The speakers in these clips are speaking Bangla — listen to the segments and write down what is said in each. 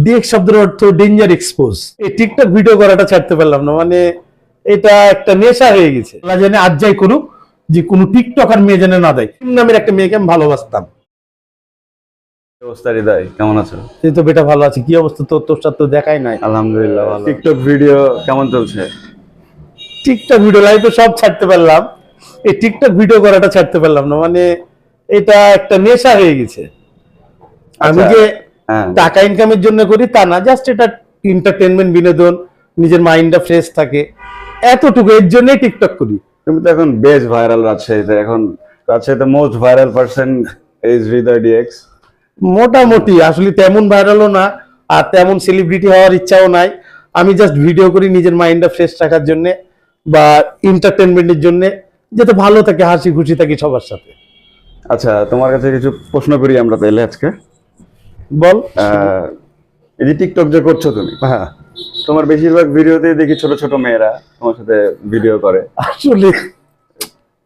ডিএক্স শব্দের অর্থ ডেঞ্জার এক্সপোজ। এই টিকটক ভিডিও করাটা ছাড়তে পারলাম না, মানে এটা একটা নেশা হয়ে গেছে। আল্লাহ জানে আজ যাই করুক যে কোনো টিকটক আর মেয়ে জানে না দেয়। নামের একটা মেয়েকে আমি ভালোবাসতাম। অবস্থা হৃদয়, কেমন আছো? তুই তো বেটা ভালো আছে, কি অবস্থা তোর? তোর সাথে তো দেখাই নাই। আলহামদুলিল্লাহ ভালো। টিকটক ভিডিও কেমন চলছে? টিকটক ভিডিও লাইভে সব ছাড়তে পারলাম, এই টিকটক ভিডিও করাটা ছাড়তে পারলাম না, মানে এটা একটা নেশা হয়ে গেছে। আমি যে টাকা ইনকামের জন্য করি তা না, জাস্ট এটা এন্টারটেনমেন্ট, বিনোদন, নিজের মাইন্ডটা ফ্রেশ থাকে, এতটুকু। এর জন্যই টিকটক করি। তুমি তো এখন বেশ ভাইরাল রাজশাহীতে। এখন রাজশাহীতে most viral person is Hridoy DX. মোটামুটি, আসলে তেমন ভাইরালও না আর তেমন সেলিব্রিটি হওয়ার ইচ্ছাও নাই। আমি জাস্ট ভিডিও করি নিজের মাইন্ডটা ফ্রেশ রাখার জন্য বা এন্টারটেনমেন্টের জন্য, যাতে ভালো থাকে, হাসি খুশি থাকি সবার সাথে। আচ্ছা, তোমার কাছে কিছু প্রশ্ন করি আমরা তাইলে আজকে। বল। এই যে টিকটক যে করছো তুমি, হ্যাঁ, তোমার বেশিরভাগ ভিডিওতেই দেখি ছোট ছোট মেয়েরা তোমার সাথে ভিডিও করে। আসলে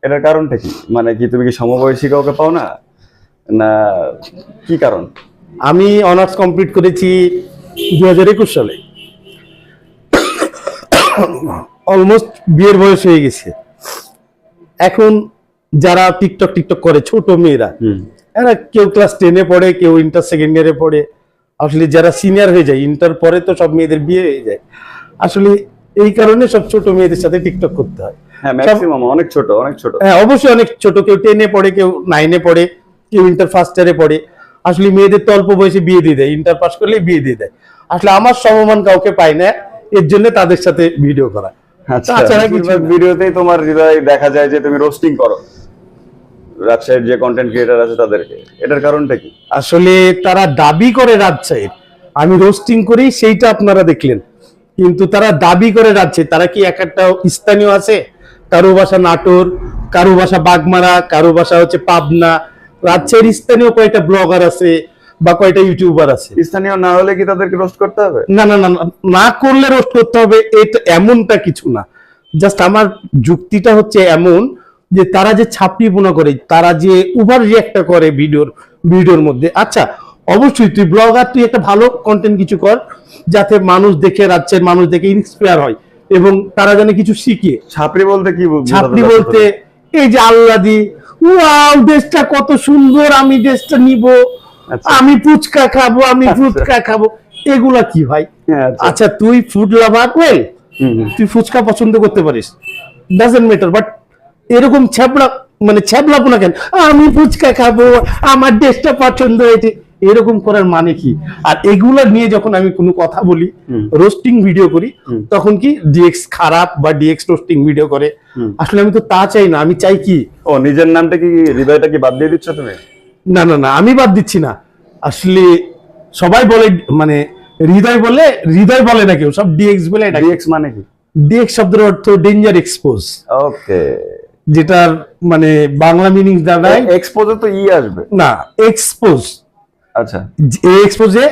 এটার কারণটা কি? মানে কি তুমি কি সমবয়সী কাউকে পাও না, না কি কারণ? আমি অনার্স কমপ্লিট করেছি 2021 সালে। অলমোস্ট বিয়ের বয়স হয়ে গেছে। এখন যারা টিকটক করে ছোট মেয়েরা, এরা কেউ ক্লাস 10-এ পড়ে, কেউ ইন্টার সেকেন্ড ইয়ারে পড়ে। আসলে যারা সিনিয়র হয়ে যায়, ইন্টার পরে তো সব মেয়েদের বিয়ে হয়ে যায়। আসলে এই কারণে সব ছোট মেয়েদের সাথে টিকটক করতে হয়। হ্যাঁ, ম্যাক্সিমাম অনেক ছোট। হ্যাঁ, অবশ্যই অনেক ছোট। কেউ 10-এ পড়ে, কেউ 9-এ পড়ে, কেউ ইন্টার ফার্স্ট ইয়ারে পড়ে। আসলে মেয়েদের তো অল্প বয়সে বিয়ে দিয়ে দেয়, ইন্টার পাস করলে বিয়ে দিয়ে দেয়। আসলে আমার সমমান কাউকে পাই না, এর জন্য তাদের সাথে ভিডিও করা। তাছাড়া কিছু ভিডিওতেই তোমার হৃদয় দেখা যায় যে তুমি রোস্টিং করো রাজশাহীর যে কন্টেন্ট ক্রিয়েটর আছে তাদেরকে। এটার কারণটা কি? আসলে তারা দাবি করে রাজশাহীর, আমি রোস্টিং করি, সেইটা আপনারা দেখলেন। কিন্তু তারা দাবি করে রাজশাহী, তারা কি এক একটা স্থানীয় আছে? কারো বাসা নাটোর, কারো বাসা বাগমারা, কারো বাসা হচ্ছে পাবনা। রাজশাহীর স্থানীয় কয়টা ব্লগার আছে বা কয়টা ইউটিউবার আছে? স্থানীয় না হলে কি তাদেরকে রোস্ট করতে হবে? না না না, না করলে রোস্ট করতে হবে এটা এমনটা কিছু না। জাস্ট আমার যুক্তিটা হচ্ছে এমন যে তারা যে ছাপড়িপনা করে, তারা যে ওভার রিঅ্যাক্টটা করে ভিডিওর মধ্যে। আচ্ছা, অবশ্যই তুই ব্লগার, তুই একটা ভালো কন্টেন্ট কিছু কর, যাতে মানুষ দেখে, রাজ্যের মানুষ দেখে ইন্সপায়ার হয় এবং তারা জানে কিছু শিখে। ছাপড়ি বলতে কি? ছাপড়ি বলতে এই যে আল্লাদি, ওয়াও দেশটা কত সুন্দর, আমি দেশটা নিব, আমি ফুচকা খাবো, আমি ফুচকা খাবো, এগুলা কি ভাই? আচ্ছা, তুই ফুড লাভার, তুই ফুচকা পছন্দ করতে পারিস, ডাজন্ট ম্যাটার, বাট এরকম ছ্যাবলাপনা কেন? আমি ফুচকা খাবো, আমার দেশটা পছন্দ হয়েছে, এরকম করার মানে কি? আর এগুলা নিয়ে যখন আমি কোনো কথা বলি, রোস্টিং ভিডিও করি, তখন কি ডিএক্স খারাপ বা ডিএক্স রোস্টিং ভিডিও করে? আসলে আমি তো তা চাই না। আমি চাই কি, ও নিজের নামটা কি, হৃদয়টা কি বাদ দিয়ে দিচ্ছ তুমি? না না না, আমি বাদ দিচ্ছি না। আসলে সবাই বলে, মানে হৃদয় বলে না কেউ, সব ডিএক্স বলে। ডিএক্স মানে কি? ডিএক্স শব্দের অর্থ ডেঞ্জার এক্সপোজ। ওকে, যেটার মানে বাংলা মিনিং দাঁড়ায়, এক্সপোজে তো ই আসবে না, এক্সপোজ। আচ্ছা, এই এক্সপোজে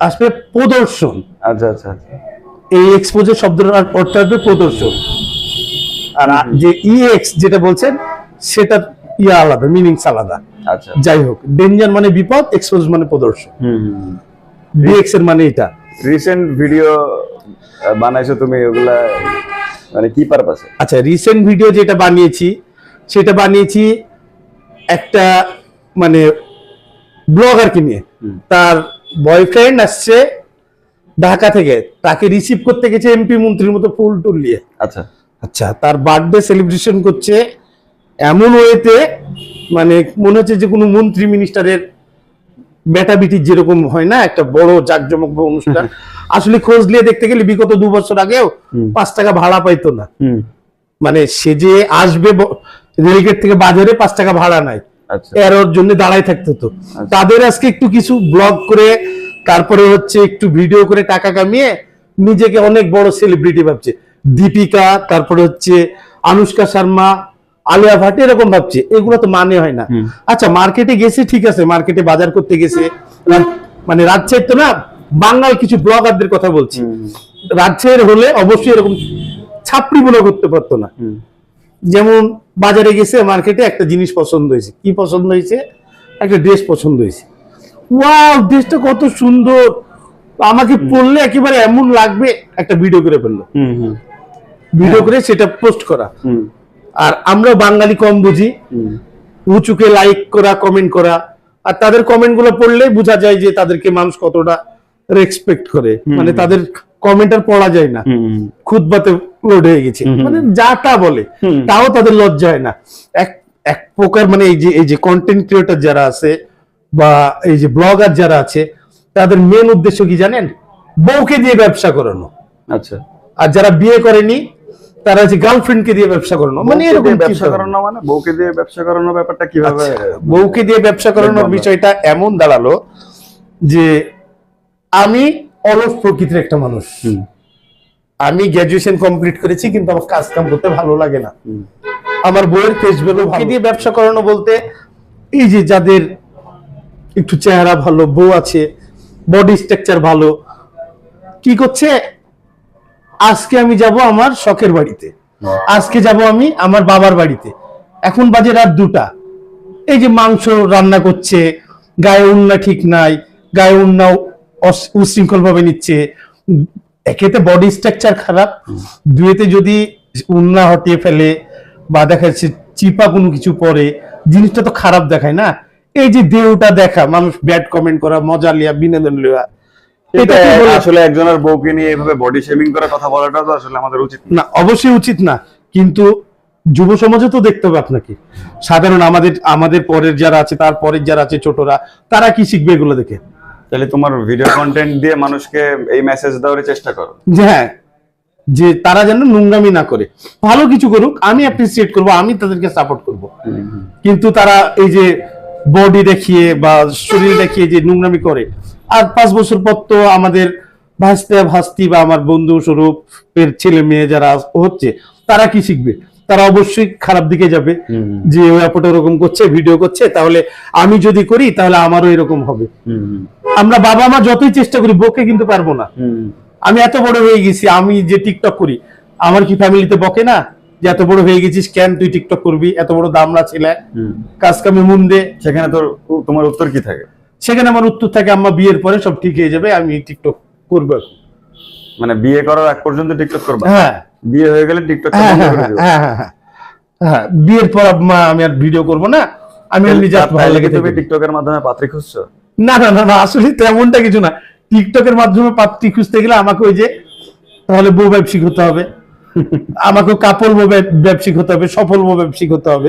আসবে প্রদর্শন। আচ্ছা আচ্ছা, এই এক্সপোজের শব্দের অর্থ আসবে প্রদর্শন। আর যে ইএক্স যেটা বলছেন, সেটা আলাদা, মিনিংস আলাদা। আচ্ছা, যাই হোক, ডেঞ্জার মানে বিপদ, এক্সপোজ মানে প্রদর্শন। ডিএক্স এর মানে এটা। রিসেন্ট ভিডিও বানাইছো তুমি, ওগুলা মানে কি পারপাসে? আচ্ছা, রিসেন্ট ভিডিও যেটা বানিয়েছি, সেটা বানিয়েছি একটা মানে ব্লগারকে নিয়ে। তার বয়ফ্রেন্ড আসছে ঢাকা থেকে, তাকে রিসিভ করতে গেছে এমপি মন্ত্রীর মতো ফুল টুল নিয়ে। আচ্ছা আচ্ছা, তার বার্থডে সেলিব্রেশন করছে এমন ওয়েতে, মানে মনে হচ্ছে যে কোনো মন্ত্রী মিনিস্টারের বেটা বিটির যেরকম হয় না, একটা বড় জাঁকজমক অনুষ্ঠান। আসলে খোঁজ নিয়ে দেখতে গেলে বিগত 2 বছর আগেও 5 টাকা ভাড়া পাইতো না। মানে সে যে আসবে রেলগেট থেকে বাজারে, 5 টাকা ভাড়া নাই, এর জন্য দাঁড়াই থাকতে হতো। তাদের আজকে একটু কিছু ব্লগ করে, তারপরে হচ্ছে একটু ভিডিও করে টাকা কামিয়ে নিজেকে অনেক বড় সেলিব্রিটি ভাবছে। দীপিকা, তারপরে হচ্ছে আনুষ্কা শর্মা, আলিয়া ভাট, এরকম ভাবছে। এগুলো তো মানে হয় না। আচ্ছা, মার্কেটে গেছে, ঠিক আছে, মার্কেটে বাজার করতে গেছে, মানে রাজশাহীর তো না, বাঙাল কিছু ব্লগারদের কথা বলছি। রাজশাহীর হলে অবশ্যই এরকম ছাপড়ি বলে করতে পারতো না। যেমন বাজারে গেছে, মার্কেটে একটা জিনিস পছন্দ হয়েছে। কি পছন্দ হয়েছে? একটা ড্রেস পছন্দ হয়েছে। ওয়াও, ড্রেসটা কত সুন্দর, তো আমাকে পড়লে একেবারে এমন লাগবে একটা ভিডিও করে ফেললো, ভিডিও করে সেটা পোস্ট করা। আর আমরা বাঙালি কম বুঝি, উঁচুকে লাইক করা, কমেন্ট করা, আর তাদের কমেন্ট গুলো পড়লে বোঝা যায় যে তাদেরকে মানুষ কতটা রেসপেক্ট করে। মানে তাদের কমেন্ট আর পড়া যায় না, খুদবাতে লোড হয়ে গেছে, মানে যা তা বলে, তাও তাদের লজ্জা হয় না। এক এক প্রকার মানে এই যে কন্টেন্ট ক্রিয়েটর যারা আছে বা এই যে ব্লগার যারা আছে, তাদের মেন উদ্দেশ্য কি জানেন? বউকে দিয়ে ব্যবসা করানো। আচ্ছা, আর যারা বিয়ে করেনি তারা যে গার্লফ্রেন্ডকে দিয়ে ব্যবসা করানো, মানে এরকম ব্যবসা করানো, মানে বউকে দিয়ে ব্যবসা করানোর ব্যাপারটা কিভাবে? বউকে দিয়ে ব্যবসা করানোর বিষয়টা এমন দাঁড়ালো যে আমি অলস প্রকৃতির একটা মানুষ। আমি গ্রাজুয়েশন কমপ্লিট করেছি, কিন্তু আমার কাজ কাম করতে ভালো লাগে না। আমার বউয়ের ফেস ভ্যালু ভালো দিয়ে ব্যবসা করানো বলতে এই যে যাদের একটু চেহারা ভালো, বউ আছে, বডি স্ট্রাকচার ভালো, কি করছে, আজকে আমি যাব আমার শখের বাড়িতে, আজকে যাব আমি আমার বাবার বাড়িতে, এখন বাজে রাত 2টা, এই যে মাংস রান্না করছে, গায়ে উন্না ঠিক নাই, গায়ে উন্না উশৃঙ্খল ভাবে নিচ্ছে। একেতে বডি স্ট্রাকচার খারাপ, দুয়েতে যদি উন্না হটিয়ে ফেলে বা দেখা যাচ্ছে চিপা কোনো কিছু পরে, জিনিসটা তো খারাপ দেখায় না। এই যে দেহটা দেখা, মানুষ ব্যাড কমেন্ট করা, মজা লিয়া, বিনোদন লিয়া, এটা আসলে একজনের বউকে নিয়ে এভাবে বডি শেমিং করার কথা বলাটা তো আসলে আমাদের উচিত না, অবশ্যই উচিত না। কিন্তু যুব সমাজে তো দেখতে হবে আপনাকে। সাধারণ আমাদের পরের যারা আছে, তার পরের যারা আছে ছোটরা, তারা কি শিখবে এগুলো দেখে? তাহলে তোমার ভিডিও কন্টেন্ট দিয়ে মানুষকে এই মেসেজ দেওয়ার চেষ্টা করো যে হ্যাঁ, যে তারা যেন নোংরামি না করে, ভালো কিছু করুক, আমি অ্যাপ্রিসিয়েট করব, আমি তাদেরকে সাপোর্ট করব। কিন্তু তারা এই যে বডি দেখিয়ে বা শরীর দেখিয়ে যে নোংরামি করে, আর 5 বছর পর তো আমাদের ভাস্তি বা আমার বন্ধু স্বরূপের ছেলে মেয়ে যারা হচ্ছে, তারা কি শিখবে? তারা অবশ্যই খারাপ দিকে যাবে, যে ওই আপটা ওরকম করছে, ভিডিও করছে, তাহলে আমি যদি করি তাহলে আমারও এরকম হবে। আমরা বাবা মা যতই চেষ্টা করি, বকে কিন্তু পারবো না। আমি এত বড় হয়ে গেছি, আমি যে টিকটক করি, আমার কি ফ্যামিলিতে বকে না যে এত বড় হয়ে গেছিস কেন তুই টিকটক করবি, এত বড় দামড়া ছেলে, কাজ কামে মন দে? সেখানে তোর তোমার উত্তর কি থাকে? সেখানে আমার উত্তর থাকে, আম্মা বিয়ের পরে সব ঠিক হয়ে যাবে, আমি টিকটক করবো। মানে বিয়ে করার আগ পর্যন্ত টিকটক করবা? হ্যাঁ। বিয়ে হয়ে গেলে টিকটক হ্যাঁ, বিয়ের পর আম্মা আমি আর ভিডিও করবো না, আমি নিজে ভালো লাগে। তুমি টিকটকের মাধ্যমে পাত্রী খুঁজছো? না না না না, আসলে তেমনটা কিছু না। টিকটকের মাধ্যমে পাত্রী খুঁজতে গেলে আমাকে ওই যে তাহলে বউ ব্যবসায়িক হতে হবে, আমাকে কাপড় বউ ব্যবসায়িক হতে হবে, সফল বউ ব্যবসায়িক হতে হবে।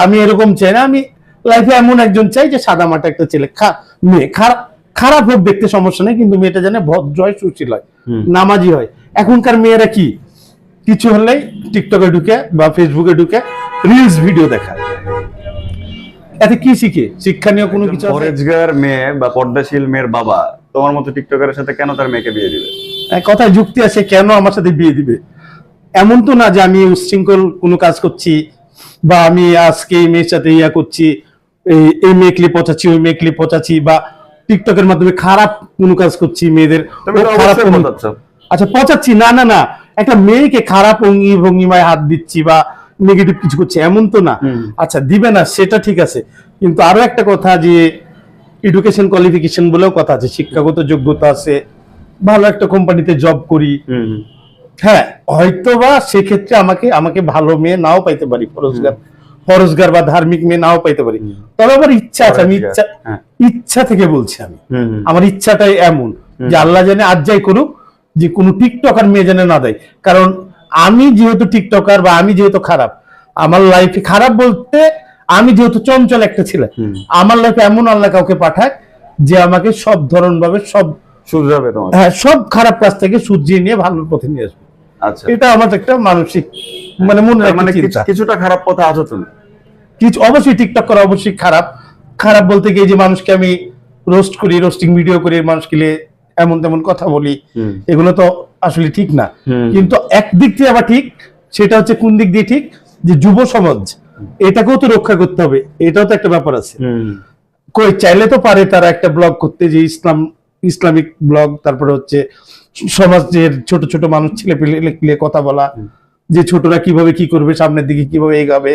আমি এরকম চাই না। আমি লাইফে এমন একজন চাই যে সাদা মাটা একটা ছেলে, মেয়ে খারাপ হোক দেখতে সমস্যা নেই, কিন্তু মেয়েটা জানে ভদ্র হয়, সুশীল হয়, নামাজি হয়। এখনকার মেয়েরা কি কিছু হলেই টিকটকে ঢুকে বা ফেসবুকে ঢুকে রিলস ভিডিও দেখায়, এতে কি শিখে? শিক্ষণীয় কোনো কিছু? পরেজগার মেয়ে বা পর্দাশীল মেয়ের বাবা তোমার মতো টিকটকারের সাথে কেন তার মেয়েকে বিয়ে দিবে? কথায় যুক্তি আছে, কেন আমার সাথে বিয়ে দিবে? এমন তো না যে আমি উচ্ছৃঙ্খল কোনো কাজ করছি, বা আমি আজকে এই মেয়ের সাথে ইয়া করছি, এই মেয়ে ক্লিপ পচাচ্ছি, ওই মেয়ে ক্লিপ পচাচ্ছি, বা টিকটকের মাধ্যমে খারাপ কোনো কাজ করছি মেয়েদের। আচ্ছা, পচাচ্ছি না না না, একটা মেয়েকে খারাপ ভঙ্গিমায় হাত দিচ্ছি বা নেগেটিভ কিছু করছে, এমন তো না। আচ্ছা, দিবে না সেটা ঠিক আছে, কিন্তু আরো একটা কথা যে এডুকেশন কোয়ালিফিকেশন বলেও কথা আছে, শিক্ষাগত যোগ্যতা আছে, ভালো একটা কোম্পানিতে জব করি, হ্যাঁ, হয়তোবা সেক্ষেত্রে আমাকে ভালো মেয়ে নাও পাইতে পারি, ফরজগার বা ধার্মিক মেয়ে নাও পাইতে পারি, তবে আমার ইচ্ছা আছে, আমি ইচ্ছা থেকে বলছি, আমি আমার ইচ্ছাটাই এমন যে আল্লাহ জানে আজ যাই করুক, যে কোনো টিকটকার মেয়ে জানে না দেয়। কারণ আমি যেহেতু টিকটকার বা আমি যেহেতু খারাপ, আমার লাইফে খারাপ বলতে আমি যেহেতু চঞ্চল একটা ছেলে, আমার লাইফে এমন আল্লাহ কাউকে পাঠায় যে আমাকে সব ধরন ভাবে সব শুধরাবে, তোমার হ্যাঁ সব খারাপ কাজ থেকে শুধরিয়ে নিয়ে ভালোর পথে নিয়ে আসবে। আচ্ছা, এটা আমার একটা মানসিক মানে মনে মানে কিছুটা খারাপ পথে আছো তুমি। কিছু অবশ্যই টিকটক করা অবশ্যই খারাপ বলতে গিয়ে যে মানুষকে আমি রোস্ট করি, রোস্টিং ভিডিও করি, মানুষকে এমন তেমন কথা বলি, এগুলো তো আসলে ঠিক না। কিন্তু একদিক দিয়ে আবার ঠিক, সেটা হচ্ছে কোন দিক দিয়ে ঠিক, যে যুব সমাজ এটাকেও তো রক্ষা করতে হবে, এটাও তো একটা ব্যাপার আছে। কই চাইলে তো পারে তারা একটা ব্লগ করতে, যে ইসলামিক ব্লগ, তারপরে হচ্ছে সমাজের ছোট ছোট মানুষ ছেলে পেলে কথা বলা, যে ছোটরা কিভাবে কি করবে, সামনের দিকে কিভাবে এগাবে,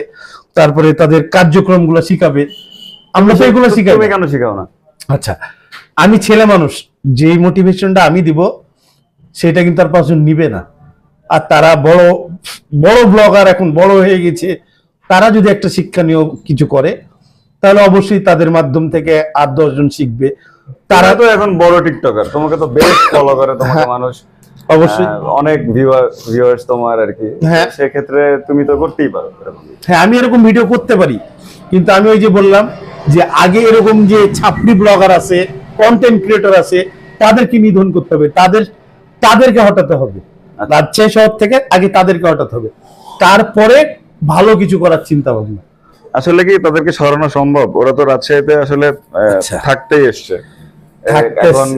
তারপরে তাদের কার্যক্রম গুলা শিখাবে। আমরা তো এগুলো শিখাই, কেন শিখাও না? আচ্ছা, আমি ছেলে মানুষ, যেই মোটিভেশনটা আমি দিব সেটা কিন্তু আর পাঁচজন নিবে না। আর তারা বড় বড় ব্লগার এখন বড় হয়ে গেছে, তারা যদি একটা শিক্ষণীয় কিছু করে তাহলে অবশ্যই তাদের মাধ্যম থেকে 8-10 জন শিখবে। তারা তো এখন বড় টিকটকার, তোমাকে তো বেশ ফলো করে তোমাকে মানুষ, অবশ্যই অনেক ভিউয়ার্স তোমার আর কি। হ্যাঁ। সেক্ষেত্রে তুমি তো করতেই পারো এরকম। হ্যাঁ, আমি এরকম ভিডিও করতে পারি, কিন্তু আমি ওই যে বললাম যে আগে এরকম যে ছাপড়ি ব্লগার আছে, কন্টেন্ট ক্রিয়েটর আছে, তাদেরকে নিধন করতে হবে, তাদেরকে হটাতে হবে। রাজশাহী শহর থেকে আগে তাদেরকে হটাতে হবে, তারপরে ভালো কিছু করার চিন্তা ভাবনা। আসলে কি তাদেরকে সরানো সম্ভব? ওরা তো রাজশাহীতে আসলে আচ্ছা। থাকতেই এসছে। এখন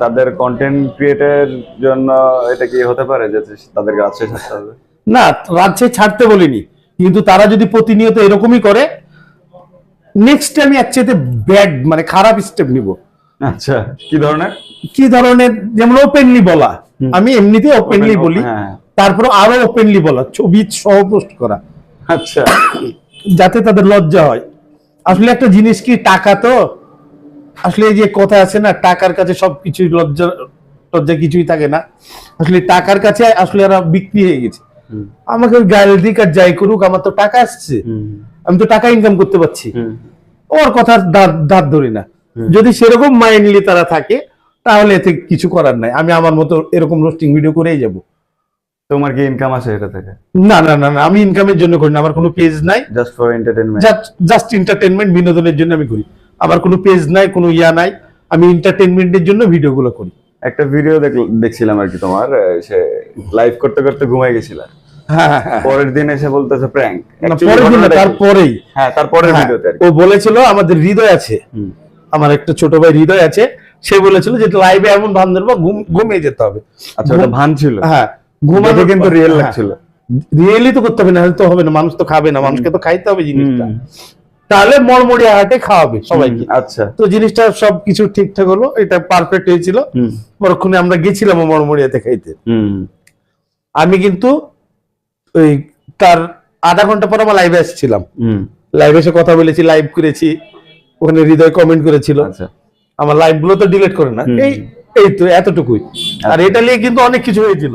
তাদের কন্টেন্ট ক্রিয়েটের জন্য এটা কি হতে পারে যে তাদেরকে রাজশাহী ছাড়তে হবে? না, রাজশাহী ছাড়তে বলিনি, কিন্তু তারা যদি প্রতিনিয়ত এরকমই করে, নেক্সট আমি একসাথে ব্যাড মানে খারাপ স্টেপ নিব। আচ্ছা, কি ধরনের? যেমন ওপেনলি বলা, আমি এমনিতে ওপেনলি বলি, হ্যাঁ। তারপর আরো ওপেনলি বলা, ছবি সহ পোস্ট করা, আচ্ছা, যাতে তাদের লজ্জা হয়। আসলে একটা জিনিস কি, টাকা তো আসলে এই যে কথা আছে না, টাকার কাছে সবকিছু, লজ্জা কিছুই থাকে না। আসলে টাকার কাছে আসলে এরা বিক্রি হয়ে গেছে। আমাকে গাল দিক আর যাই করুক, আমার তো টাকা আসছে, আমি তো টাকা ইনকাম করতে পারছি, ওর কথা দাঁত ধরি না। যদি সেরকম মাইন্ডলি তারা থাকে তাহলে এতে কিছু করার নাই, আমি আমার মতো এরকম রোস্টিং ভিডিও করেই যাব। তোমার কি ইনকাম আছে এটা থেকে? না না না না, আমি ইনকামের জন্য করি না, আমার কোনো পেজ নাই। Just for entertainment? Just entertainment, বিনোদনের জন্য আমি করি। আমার কোনো পেজ নাই, কোনো ইয়া নাই, আমি এন্টারটেইনমেন্টের জন্য ভিডিওগুলো করি। একটা ভিডিও দেখছিলাম আর কি, তোমার সে লাইভ করতে করতে ঘুমাই গেছিল। হ্যাঁ হ্যাঁ, পরের দিন এসে বলতেছে প্র্যাঙ্ক। পরের দিন না, তারপরেই। হ্যাঁ, তারপরের ভিডিওতে আর কি। ও বলেছিল আমাদের হৃদয় আছে, আমার একটা ছোট ভাই হৃদয় আছে, সে বলেছিল যে লাইভে এমন ভান ধরবো ঘুমিয়ে যেতে হবে। আচ্ছা, ওটা ভান ছিল? হ্যাঁ, ঘুমানো কিন্তু রিয়েল লাগছিল। রিয়েলি তো করতে হবে, না হলে তো হবে না, মানুষ তো খাবে না, মানুষকে তো খাইতে হবে জিনিসটা, তাহলে মরমরিয়া হাটে খাওয়াবে সবাইকে। আচ্ছা, তো জিনিসটা সবকিছু ঠিকঠাক হলো, এটা পারফেক্ট হয়েছিল। পরক্ষণে আমরা গেছিলাম মরমরিয়াতে খাইতে। আমি কিন্তু ওই তার আধা ঘন্টা পর আমার লাইভে আসছিলাম, লাইভে এসে কথা বলেছি, লাইভ করেছি, ওখানে হৃদয় কমেন্ট করেছিল। আমার লাইভ গুলো তো ডিলিট করে না, এই তো এতটুকুই। আর এটা নিয়ে কিন্তু অনেক কিছু হয়েছিল,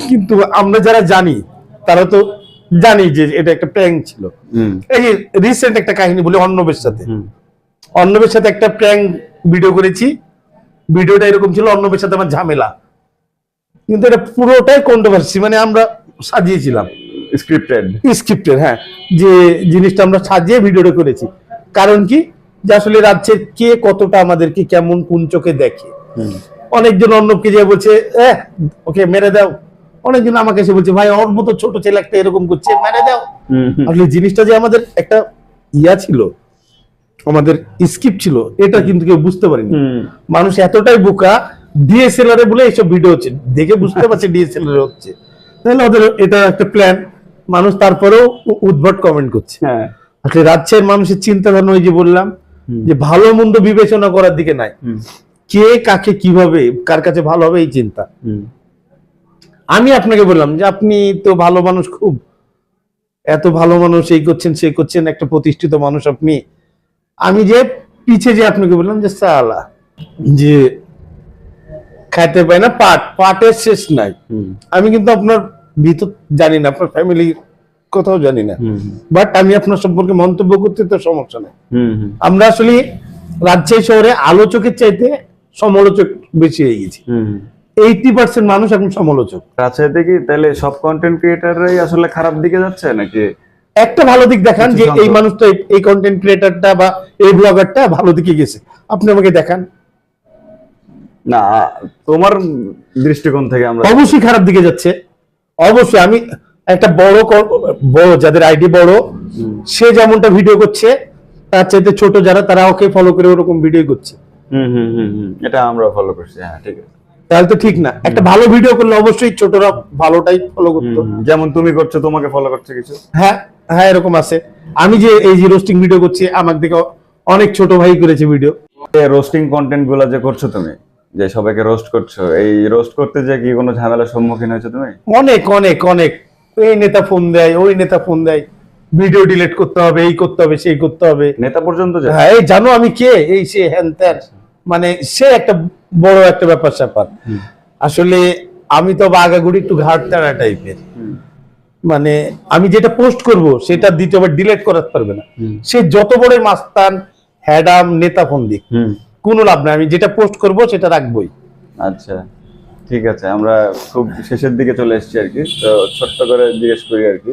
কিন্তু আমরা যারা জানি তারা তো জানি যে এটা একটা প্র্যাঙ্ক ছিল। এই যে রিসেন্ট একটা কাহিনী বলি, অর্ণবের সাথে একটা প্র্যাঙ্ক ভিডিও করেছি। ভিডিওটা এরকম ছিল, অর্ণবের সাথে আমার ঝামেলা, কিন্তু এটা পুরোটাই কন্ট্রোভার্সি, মানে আমরা সাজিয়েছিলাম, স্ক্রিপ্টেড। হ্যাঁ, যে জিনিসটা আমরা সাজিয়ে ভিডিওটা করেছি। কারণ কি, যে আসলে রাজ্যের কে কতটা আমাদেরকে কেমন কোন চোখে দেখে। অনেকজন অর্ণবকে যে বলছে ওকে মেরে দাও, অনেকজন আমাকে এসে বলছে ভাই ওর মতো ছোট ছেলে একটা এরকম করছে, মেরে দাও। আসলে জিনিসটা যে আমাদের একটা ইয়া ছিল, আমাদের স্ক্রিপ্ট ছিল, এটা কিন্তু কেউ বুঝতে পারেনি। মানুষ এতটাই বোকা, ডিএসএলআর বলে এইসব ভিডিও হচ্ছে, দেখে বুঝতে পারছে ডিএসএলআর হচ্ছে, তাহলে ওদের এটা একটা প্ল্যান। মানুষ তারপরেও উদ্ভট কমেন্ট করছে। আসলে রাজ্যের মানুষের চিন্তা ধারণা, ওই যে বললাম যে ভালো মন্দ বিবেচনা করার দিকে নাই, কে কাকে কিভাবে কার কাছে ভালো হবে এই চিন্তা। আমি আপনাকে বললাম যে আপনি তো ভালো মানুষ, খুব এত ভালো মানুষ, এই করছেন সেই করছেন, একটা প্রতিষ্ঠিত মানুষ আপনি। আমি যে পিছে যে আপনাকে বললাম যে সালা যে খাইতে পাই না, পাটের শেষ নাই। আমি কিন্তু আপনার ভিতর জানি না, আপনার ফ্যামিলির কোথাও জানি না, বাট আমি আপনার সম্পর্কে মন্তব্য করতে তো সমস্যা নেই। আমরা আসলে রাজশাহী শহরে আলোচকের চাইতে সমালোচক বেশি হয়ে গেছি। 80% মানুষ এখন সমালোচক। রাজশাহীতে কি তাহলে সব কন্টেন্ট ক্রিয়েটররাই আসলে খারাপ দিকে যাচ্ছে নাকি? একটা ভালো দিক দেখান যে এই মানুষটা, এই কন্টেন্ট ক্রিয়েটরটা বা এই ব্লগারটা ভালো দিকে গেছে, আপনি আমাকে দেখান। না, তোমার দৃষ্টিকোণ থেকে আমরা অবশ্যই খারাপ দিকে যাচ্ছে। অবশ্যই আমি একটা বড় যাদের আইডি বড়, সে যেমনটা ভিডিও করছে, তার চাইতে ছোট যারা, তারা ওকে ফলো করে ওরকম ভিডিও করছে। এটা আমরা ফলো করছি। হ্যাঁ, ঠিক আছে, তাহলে তো ঠিক না। একটা ভালো ভিডিও করলে অবশ্যই ছোটরা ভালোটাই ফলো করতো, যেমন তুমি করছো, তোমাকে ফলো করছে কিছু। হ্যাঁ হ্যাঁ, এরকম আছে। আমি যে এই যে রোস্টিং ভিডিও করছি, আমার দিকে অনেক ছোট ভাই করেছে ভিডিও। রোস্টিং কন্টেন্ট গুলো যে করছো তুমি, যে সবাইকে রোস্ট করছো, এই রোস্ট করতে যে কি কোনো ঝামেলার সম্মুখীন হয়েছো তুমি? অনেক অনেক অনেক। এই নেতা ফোন দেয়, ওই নেতা ফোন দেয়, ভিডিও ডিলিট করতে হবে, এই করতে হবে, সেই করতে হবে। নেতা পর্যন্ত যায়? হ্যাঁ, এই জানো আমি কে, এই সে হ্যান ত্যান। মানে সে একটা বড় একটা ব্যাপার স্যাপার। আসলে আমি তো বাগাগুড়ি একটু ঘাট তাড়া টাইপের, মানে আমি যেটা পোস্ট করব সেটা দ্বিতীয়বার ডিলিট করাতে পারবে না। সে যত বড় মাস্তান হ্যাডাম নেতা ফন্দি কোনো লাভ নাই, আমি যেটা পোস্ট করব সেটা রাখবোই। আচ্ছা ঠিক আছে, আমরা খুব শেষের দিকে চলে এসেছি আর কি। তো ছোট্ট করে জিজ্ঞেস করি আর কি,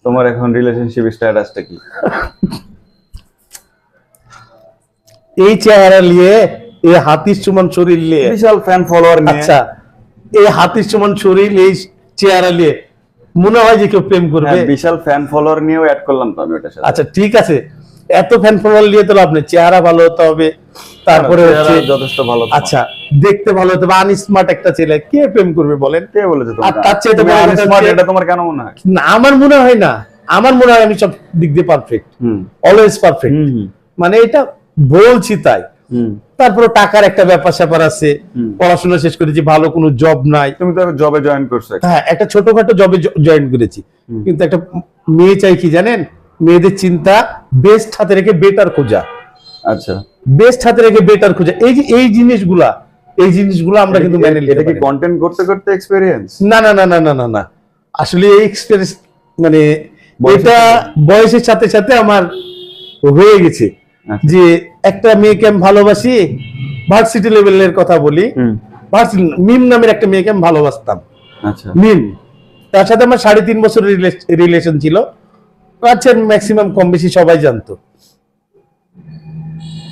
তোমার এখন রিলেশনশিপ স্ট্যাটাসটা কি? এই চেহারা নিয়ে, এই হাতির সমান শরীর নিয়ে, বিশাল ফ্যান ফলোয়ার নিয়ে, আচ্ছা এই হাতির সমান শরীর এই চেহারা নিয়ে মনে হয় যে কেউ প্রেম করবে? হ্যাঁ, বিশাল ফ্যান ফলোয়ার নিয়েও অ্যাড করলাম তো আমি ওটার সাথে। আচ্ছা ঠিক আছে, এত ফ্যান ফলোয়ার নিয়ে তো লাভ নেই, চেহারা ভালো হতে হবে, তারপরে চেহারা হচ্ছে যথেষ্ট ভালো। আচ্ছা দেখতে ভালো হতে হবে, আনস্মার্ট একটা ছেলে কে প্রেম করবে বলেন? কে বলেছে আর তোমার? তার চেয়ে তো তুমি বড় কথা আনস্মার্ট, হচ্ছে- এটা তোমার কেন মনে হয়? না আমার মনে হয় না, আমার মনে হয় আমি সব দিক দিয়ে পারফেক্ট, অলওয়েজ পারফেক্ট, মানে এটা বলছি তাই। তারপরে টাকার একটা ব্যাপার স্যাপার আছে, পড়াশোনা শেষ করেছি, ভালো কোনো জব নাই। তুমি তো জবে জয়েন করছো একটা। হ্যাঁ একটা ছোটখাটো জবে জয়েন করেছি, কিন্তু একটা মেয়ে চাই কি জানেন, মেয়েদের চিন্তা বেস্ট হাতে রেখে বেটার খোঁজা, আচ্ছা, বেস্ট হাতে রেখে বেটার খোঁজা, এই যে এই জিনিসগুলা আমরা কিন্তু মেনে নিতে এটা কি পারি না। কন্টেন্ট করতে করতে এক্সপেরিয়েন্স? না না না না না না না, আসলে এই এক্সপেরিয়েন্স মানে বয়সের এটা বয়সের সাথে সাথে আমার হয়ে গেছে আচ্ছা। যে একটা মেয়েকে আমি ভালোবাসি, ভার্সিটি লেভেলের কথা বলি, ভার্সিটি মিম নামের একটা মেয়েকে আমি ভালোবাসতাম, আচ্ছা, মিম, তার সাথে আমার 3.5 বছরের রিলেশন ছিল, আচ্ছা ম্যাক্সিমাম কম বেশি সবাই জানতো।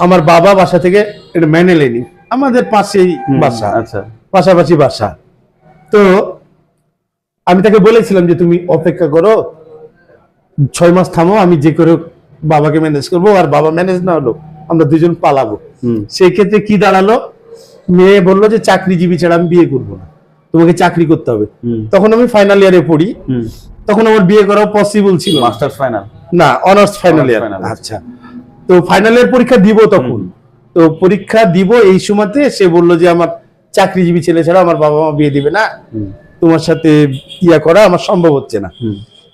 আমার বাবা বাসা থেকে এটা মেনে নেয়নি, আমাদের পাশেই বাসা, আচ্ছা, পাশাপাশি বাসা। তো আমি তাকে বলেছিলাম যে তুমি অপেক্ষা করো, 6 মাস থামো, আমি যে করে হোক বাবাকে ম্যানেজ করবো, আর বাবা ম্যানেজ না হলো আমরা দুজন পালাবো। সেই ক্ষেত্রে কি দাঁড়ালো, মেয়ে বললো যে চাকরিজীবী ছাড়া আমি বিয়ে করবো না, তোমাকে চাকরি করতে হবে। তখন আমি ফাইনাল ইয়ারে পড়ি, তখন আমার বিয়ে করা পসিবল ছিল না। মাস্টার্স ফাইনাল না, অনার্স ফাইনাল Honours ইয়ার। final, আচ্ছা, তো ফাইনাল ইয়ার পরীক্ষা দিব তখন, তো পরীক্ষা দিব এই সময়তে সে বললো যে আমার চাকরিজীবী ছেলে ছাড়া আমার বাবা মা বিয়ে দিবে না, তোমার সাথে ইয়া করা আমার সম্ভব হচ্ছে না।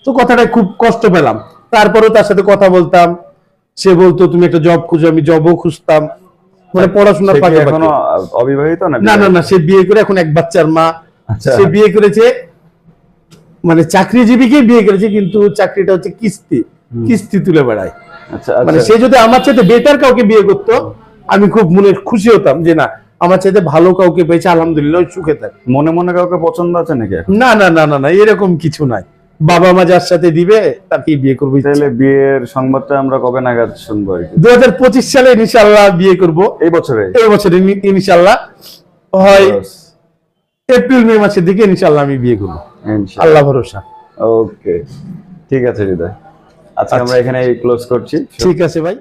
তো কথাটা খুব কষ্ট পেলাম, তারপরেও তার সাথে কথা বলতাম, সে বলতো তুমি একটা জব খুঁজো, আমি জবও খুঁজতাম, মানে পড়াশোনার সে কি পাশাপাশি। এখনো অবিবাহিত না? না না না, সে বিয়ে করে এখন এক বাচ্চার মা। আচ্ছা। সে বিয়ে করেছে, মানে চাকরিজীবীকে বিয়ে করেছে, কিন্তু চাকরিটা হচ্ছে কিস্তি, কিস্তি তুলে বেড়ায়। আচ্ছা, মানে আচ্ছা, সে যদি আমার চাইতে বেটার কাউকে বিয়ে করতো আমি খুব মনে খুশি হতাম যে না আমার চাইতে ভালো কাউকে পেয়েছে, আলহামদুলিল্লাহ ওই সুখে থাক। মনে মনে কাউকে পছন্দ আছে নাকি এখন? না না না না না, এরকম কিছু নাই, বাবা মা যার সাথে দিবে তাকে বিয়ে করবো। তাহলে বিয়ের সংবাদটা আমরা কবে নাগাদ শুনবো আর কি? 2025 সালে ইনশাআল্লাহ বিয়ে করব, এই বছরে? এই বছরে ইনশাআল্লাহ, হয় এপ্রিল মে মাসের দিকে ইনশাআল্লাহ আমি বিয়ে করবো, আল্লাহ ভরসা। ওকে, ঠিক আছে হৃদয়, আজকে আমরা এখানে ক্লোজ করছি। ঠিক আছে ভাই।